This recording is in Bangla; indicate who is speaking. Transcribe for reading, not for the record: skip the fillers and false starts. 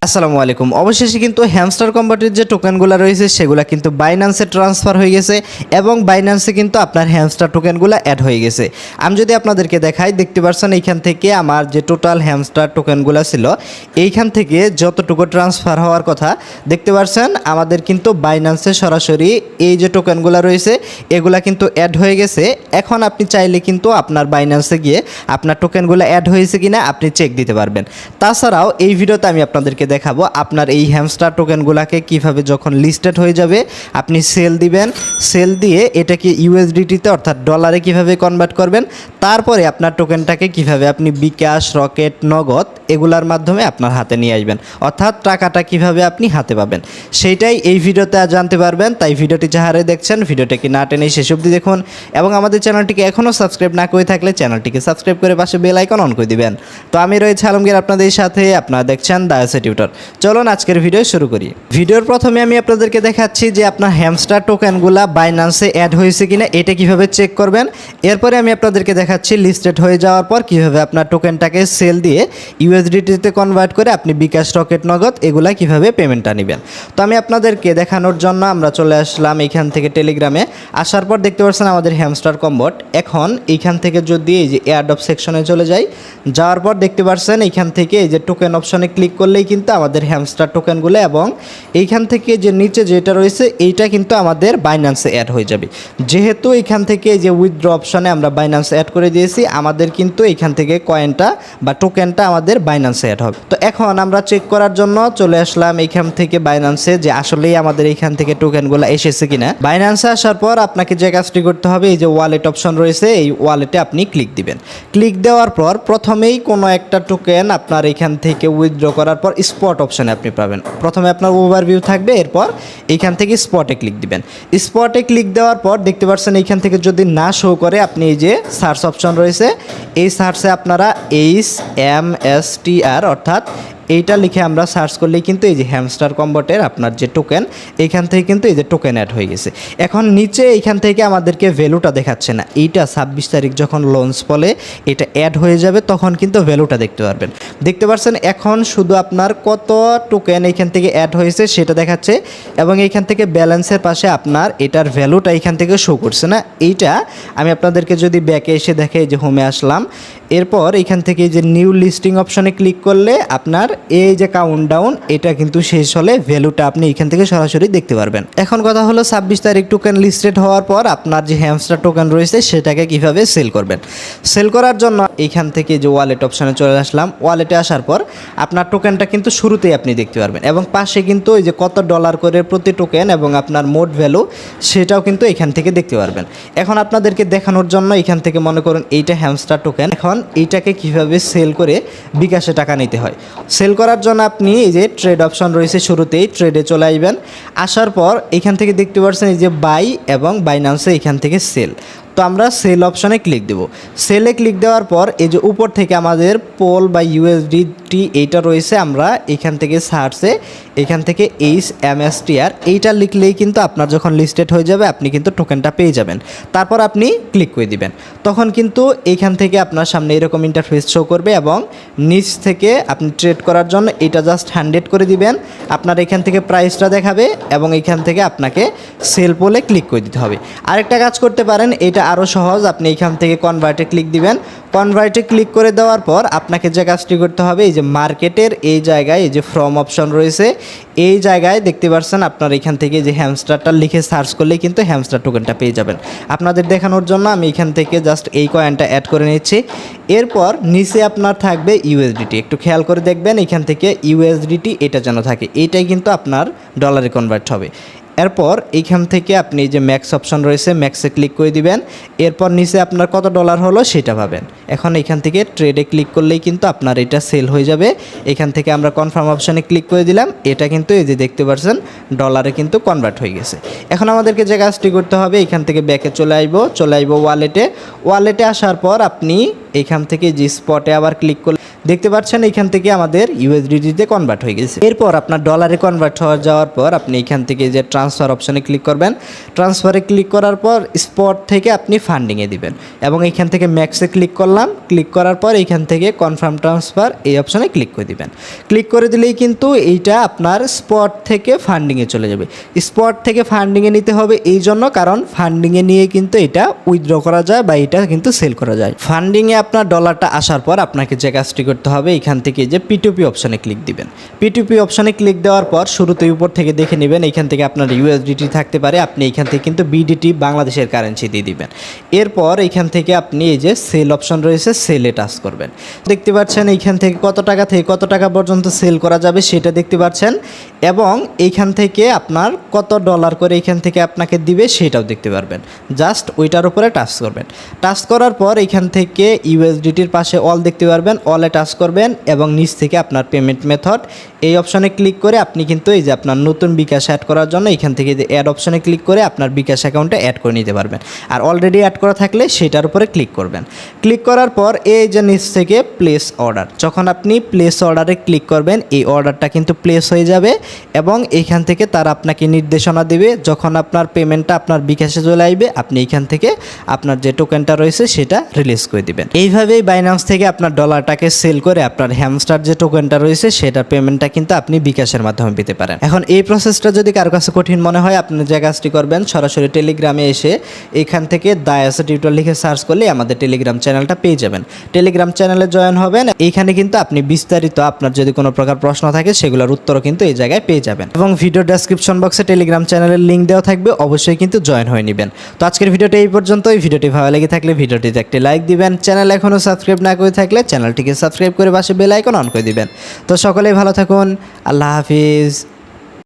Speaker 1: আসসালামু আলাইকুম। অবশেষে কিন্তু হ্যামস্টার কম্বাটের যে টোকেনগুলো রয়েছে সেগুলো কিন্তু বাইন্যান্সে ট্রান্সফার হয়ে গেছে এবং বাইন্যান্সে কিন্তু আপনার হ্যামস্টার টোকেনগুলো অ্যাড হয়ে গেছে। আমি যদি আপনাদেরকে দেখাই, দেখতে পাচ্ছেন এইখান থেকে আমার যে টোটাল হ্যামস্টার টোকেনগুলো ছিল এইখান থেকে যতটুকু ট্রান্সফার হওয়ার কথা দেখতে পাচ্ছেন আমাদের কিন্তু বাইন্যান্সে সরাসরি এই যে টোকেনগুলো রয়েছে এগুলা কিন্তু অ্যাড হয়ে গেছে। এখন আপনি চাইলে কিন্তু আপনার বাইন্যান্সে গিয়ে আপনার টোকেনগুলো অ্যাড হয়েছে কিনা আপনি চেক দিতে পারবেন। তাছাড়াও এই ভিডিওতে আমি আপনাদেরকে দেখাবো আপনার এই হ্যামস্টার টোকেনগুলোকে কিভাবে যখন লিস্টেড হয়ে যাবে আপনি সেল দিবেন, সেল দিয়ে এটাকে ইউএসডিটিতে অর্থাৎ ডলারে কিভাবে কনভার্ট করবেন, তারপরে আপনার টোকেনটাকে কিভাবে আপনি বিকাশ, রকেট, নগদ এগুলার মাধ্যমে আপনার হাতে নিয়ে আসবেন, অর্থাৎ টাকাটা কিভাবে আপনি হাতে পাবেন সেইটাই এই ভিডিওতে জানতে পারবেন। তাই ভিডিওটি যাহারে দেখছেন ভিডিওটাকে না টেনে শেষ অবধি দেখুন এবং আমাদের চ্যানেলটিকে এখনও সাবস্ক্রাইব না করে থাকলে চ্যানেলটিকে সাবস্ক্রাইব করে পাশে বেল আইকন অন করে দিবেন। তো আমি রয়েছে আলমগীর আপনাদের সাথে, আপনারা দেখছেন দ্য অ্যাসেট টিউটর। চলুন আজকের ভিডিও শুরু করি। ভিডিওর প্রথমে আমি আপনাদেরকে দেখাচ্ছি যে আপনার হ্যামস্টার টোকেনগুলা বাইন্যান্সে অ্যাড হয়েছে কিনা এটা কিভাবে চেক করবেন। এরপরে আমি আপনাদেরকে দেখাচ্ছি লিস্টেড হয়ে যাওয়ার পর কিভাবে আপনার টোকেনটাকে সেল দিয়ে ইউএসডিটিতে কনভার্ট করে আপনি বিকাশ, রকেট, নগদ এগুলা কিভাবে পেমেন্টটা নেবেন। তো আমি আপনাদেরকে দেখানোর জন্য আমরা চলে আসলাম এইখান থেকে টেলিগ্রামে। আসার পর দেখতে পাচ্ছেন আমাদের হ্যামস্টার কম্বট। এখন এইখান থেকে যদি এই যে এয়ারড্রপ সেকশনে চলে যাই, যাওয়ার পর দেখতে পাচ্ছেন এইখান থেকে এই যে টোকেন অপশনে ক্লিক করলেই কিন্তু আমাদের হ্যামস্টার টোকেনগুলো এবং এইখান থেকে যে নিচে যেটা রয়েছে এইটা কিন্তু আমাদের বাইন্যান্সে অ্যাড হয়ে যাবে। যেহেতু এইখান থেকে এই যে উইথড্র অপশনে আমরা বাইন্যান্সে অ্যাড করে দিয়েছি, আমাদের কিন্তু এইখান থেকে কয়েনটা বা টোকেনটা আমাদের বাইন্যান্সে অ্যাড হবে। তো এখন আমরা চেক করার জন্য চলে আসলাম এইখান থেকে বাইন্যান্সে যে আসলেই আমাদের এইখান থেকে টোকেনগুলো এসেছে কিনা। বাইন্যান্সে আসার পর আপনাকে যে কাজটি করতে হবে, এই যে ওয়ালেট অপশন রয়েছে এই ওয়ালেটে আপনি ক্লিক দিবেন। ক্লিক দেওয়ার পর প্রথমেই কোনো একটা টোকেন আপনার এইখান থেকে উইথড্র করার পর স্পট অপশনে আপনি পাবেন। প্রথমে আপনার ওভারভিউ থাকবে, এরপর এইখান থেকে স্পটে ক্লিক দিবেন। স্পটে ক্লিক দেওয়ার পর দেখতে পাচ্ছেন এইখান থেকে যদি না শো করে আপনি এই যে সার্চ অপশন রয়েছে এই সার্চে আপনারা HMSTR অর্থাৎ এইটা লিখে আমরা সার্চ করলেই কিন্তু এই যে হ্যামস্টার কম্বটের আপনার যে টোকেন এইখান থেকে কিন্তু এই যে টোকেন অ্যাড হয়ে গেছে। এখন নিচে এইখান থেকে আমাদেরকে ভ্যালুটা দেখাচ্ছে না, এইটা 26 তারিখ যখন লঞ্চ বলে এটা অ্যাড হয়ে যাবে তখন কিন্তু ভ্যালুটা দেখতে পারবেন। দেখতে পাচ্ছেন এখন শুধু আপনার কত টোকেন এইখান থেকে অ্যাড হয়েছে সেটা দেখাচ্ছে এবং এইখান থেকে ব্যালেন্সের পাশে আপনার এটার ভ্যালুটা এইখান থেকে শো করছে না। এইটা আমি আপনাদেরকে যদি ব্যাকে এসে দেখে যে হোমে আসলাম, এরপর এইখান থেকে যে নিউ লিস্টিং অপশনে ক্লিক করলে আপনার এই যে কাউন্টডাউন এটা কিন্তু শেষ হলে ভ্যালুটা আপনি এখান থেকে সরাসরি দেখতে পারবেন। এখন কথা হলো 26 তারিখ টোকেন লিস্টেড হওয়ার পর আপনার যে হ্যামস্টার টোকেন রয়েছে সেটাকে কিভাবে সেল করবেন। সেল করার জন্য এইখান থেকে যে ওয়ালেট অপশনে চলে আসলাম। ওয়ালেটে আসার পর আপনার টোকেনটা কিন্তু শুরুতেই আপনি দেখতে পারবেন এবং পাশে কিন্তু ওই যে কত ডলার করে প্রতি টোকেন এবং আপনার মোট ভ্যালু সেটাও কিন্তু এখান থেকে দেখতে পারবেন। এখন আপনাদেরকে দেখানোর জন্য এখান থেকে মনে করুন এইটা হ্যামস্টার টোকেন, এখন এইটাকে কিভাবে সেল করে বিকাশে টাকা নিতে হয়। সেল করার জন্য আপনি এই যে ট্রেড অপশন রয়েছে শুরুতেই ট্রেডে চলে আসবেন। আসার পর এখান থেকে দেখতে পাচ্ছেন এই যে বাই এবং বাইন্যান্সে এখান থেকে সেল। তো আমরা সেল অপশনে ক্লিক দেব। সেলে ক্লিক দেওয়ার পর এই যে উপর থেকে আমাদের পোল বা ইউএসডিটি এইটা রয়েছে, আমরা এখান থেকে সার্চে এখান থেকে HMSTR এইটা লিখলেই কিন্তু আপনার যখন লিস্টেড হয়ে যাবে আপনি কিন্তু টোকেনটা পেয়ে যাবেন। তারপর আপনি ক্লিক করে দিবেন, তখন কিন্তু এইখান থেকে আপনার সামনে এরকম ইন্টারফেস শো করবে এবং নিচ থেকে আপনি ট্রেড করার জন্য এটা জাস্ট 100 করে দিবেন। আপনার এখান থেকে প্রাইসটা দেখাবে এবং এখান থেকে আপনাকে সেল পোলে ক্লিক করে দিতে হবে। আরেকটা কাজ করতে পারেন, এটা আরও সহজ, আপনি এখান থেকে কনভার্টে ক্লিক দিবেন। কনভার্টে ক্লিক করে দেওয়ার পর আপনাকে যে কাজটি করতে হবে এই যে মার্কেটের এই জায়গায় এই যে ফ্রম অপশন রয়েছে এই জায়গায় দেখতে পাচ্ছেন আপনার এখান থেকে যে হ্যামস্টারটা লিখে সার্চ করলেই কিন্তু হ্যামস্টার টোকেনটা পেয়ে যাবেন। আপনাদের দেখানোর জন্য আমি এখান থেকে জাস্ট এই কয়েনটা অ্যাড করে নিচ্ছি। এরপর নিচে আপনার থাকবে ইউএসডিটি, একটু খেয়াল করে দেখবেন এখান থেকে ইউএসডিটি এটা যেন থাকে, এইটাই কিন্তু আপনার ডলারে কনভার্ট হবে। এরপর এইখান থেকে আপনি যে ম্যাক্স অপশন রয়েছে ম্যাক্সে ক্লিক করে দিবেন। এরপর নিচে আপনার কত ডলার হলো সেটা পাবেন। এখন এখান থেকে ট্রেডে ক্লিক করলেই কিন্তু আপনার এটা সেল হয়ে যাবে। এখান থেকে আমরা কনফার্ম অপশানে ক্লিক করে দিলাম, এটা কিন্তু এই যে দেখতে পাচ্ছেন ডলারে কিন্তু কনভার্ট হয়ে গেছে। এখন আমাদেরকে যে কাজটি করতে হবে এখান থেকে ব্যাকে চলে আসবো ওয়ালেটে। ওয়ালেটে আসার পর আপনি এখান থেকে যে স্পটে আবার ক্লিক করলে দেখতে পাচ্ছেন এখান থেকে আমাদের ইউএসডিটিতে কনভার্ট হয়ে গেছে। এরপর আপনার ডলারে কনভার্ট হয়ে যাওয়ার পর আপনি এখান থেকে যে ট্রান্সফার অপশনে ক্লিক করবেন। ট্রান্সফারে ক্লিক করার পর স্পট থেকে আপনি ফান্ডিংয়ে দিবেন এবং এখান থেকে ম্যাক্সে ক্লিক করলাম। ক্লিক করার পর এখান থেকে কনফার্ম ট্রান্সফার এই অপশনে ক্লিক করে দিবেন। ক্লিক করে দিলেই কিন্তু এইটা আপনার স্পট থেকে ফান্ডিংয়ে চলে যাবে। স্পট থেকে ফান্ডিংয়ে নিতে হবে এই জন্য, কারণ ফান্ডিংয়ে নিয়ে কিন্তু এটা উইথড্র করা যায় বা এটা কিন্তু সেল করা যায়। ফান্ডিংয়ে আপনার ডলারটা আসার পর আপনাকে যে কাজটি করতে হবে, এখান থেকে যে P2P অপশনে ক্লিক দিবেন। P2P অপশনে ক্লিক দেওয়ার পর শুরুতে উপর থেকে দেখে নেবেন, এখান থেকে আপনার USDT থাকতে পারে, আপনি এখান থেকে কিন্তু BDT বাংলাদেশের কারেন্সি দিয়ে দিবেন। এরপর এখান থেকে আপনি এই যে সেল অপশন রয়েছে সেলে টাচ করবেন। দেখতে পাচ্ছেন এইখান থেকে কত টাকা থেকে কত টাকা পর্যন্ত সেল করা যাবে সেটা দেখতে পাচ্ছেন, এবং এইখান থেকে আপনার কত ডলার করে এখান থেকে আপনাকে দিবে সেটাও দেখতে পারবেন। জাস্ট ওইটার উপরে টাচ করবেন। টাচ করার পর এখান থেকে ইউএসডিটির পাশে অল দেখতে পারবেন, অলে টাচ করবেন এবং নিচ থেকে আপনার পেমেন্ট মেথড এই অপশনে ক্লিক করে আপনি কিন্তু এই যে আপনার নতুন বিকাশ অ্যাড করার জন্য এখান থেকে যে অ্যাড অপশনে ক্লিক করে আপনার বিকাশ অ্যাকাউন্টে অ্যাড করে নিতে পারবেন। আর অলরেডি অ্যাড করা থাকলে সেটার উপরে ক্লিক করবেন। ক্লিক করার পর এই যে নিচ থেকে প্লেস অর্ডার, যখন আপনি প্লেস অর্ডারে ক্লিক করবেন এই অর্ডারটা কিন্তু প্লেস হয়ে যাবে এবং এইখান থেকে তারা আপনাকে নির্দেশনা দেবে, যখন আপনার পেমেন্টটা আপনার বিকাশে চলে আসবে আপনি এইখান থেকে আপনার যে টোকেনটা রয়েছে সেটা রিলিজ করে দিবেন। এইভাবেই বাইন্যান্স থেকে আপনার ডলারটাকে সেল করে আপনার হ্যামস্টার যে টোকেনটা রয়েছে সেটার পেমেন্টটা কিন্তু আপনি বিকাশের মাধ্যমে পেতে পারেন। এখন এই প্রসেসটা যদি কারো কাছে কঠিন মনে হয়, আপনি যে কাজটি করবেন সরাসরি টেলিগ্রামে এসে এখান থেকে দায়াসা টিউটর লিখে সার্চ করলে আমাদের টেলিগ্রাম চ্যানেলটা পেয়ে যাবেন। টেলিগ্রাম চ্যানেলে জয়েন হবেন, এইখানে কিন্তু আপনি বিস্তারিত আপনার যদি কোনো প্রকার প্রশ্ন থাকে সেগুলোর উত্তরও কিন্তু এই জায়গায় পেয়ে যাবেন এবং ভিডিও ডেসক্রিপশন বক্সে টেলিগ্রাম চ্যানেলের লিঙ্ক দেওয়া থাকবে, অবশ্যই কিন্তু জয়েন হয়ে নেবেন। তো আজকের ভিডিওটা এই পর্যন্তই। ভিডিওটি ভালো লেগে থাকলে ভিডিওটিতে একটি লাইক দিবেন, চ্যানেল এখনও সাবস্ক্রাইব না করে থাকলে চ্যানেলটিকে সাবস্ক্রাইব করে পাশে বেল আইকন অন করে দিবেন। তো সকলেই ভালো থাকুন, আল্লাহ হাফিজ।